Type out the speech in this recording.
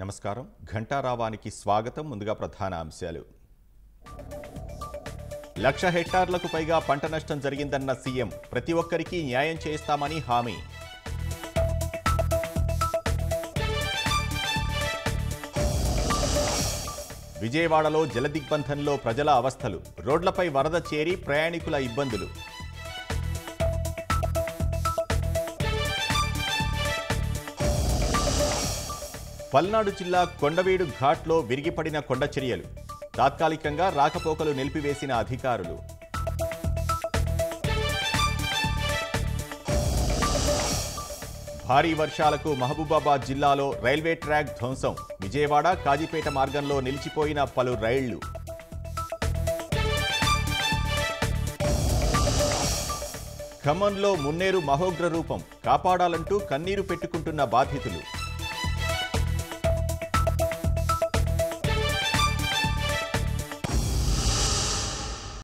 నమస్కారం ఘంటారావానికి స్వాగతం. ముందుగా ప్రధాన అంశాలు. 1,00,000 హెక్టార్లకు పైగా పంట నష్టం జరిగిందన్న సీఎం. ప్రతి ఒక్కరికి న్యాయం చేస్తామని హామీ. విజయవాడలో జలదిగ్బంధంలో ప్రజల అవస్థలు. రోడ్లపై వరద చేరి ప్రయాణికుల ఇబ్బందులు. పల్నాడు జిల్లా కొండవీడు ఘాట్లో విరిగిపడిన కొండ చర్యలు. తాత్కాలికంగా రాకపోకలు నిలిపివేసిన అధికారులు. భారీ వర్షాలకు మహబూబాబాద్ జిల్లాలో రైల్వే ట్రాక్ ధ్వంసం. విజయవాడ కాజీపేట మార్గంలో నిలిచిపోయిన పలు రైళ్లు. ఖమ్మంలో మున్నేరు మహోగ్ర రూపం. కాపాడాలంటూ కన్నీరు పెట్టుకుంటున్న బాధితులు.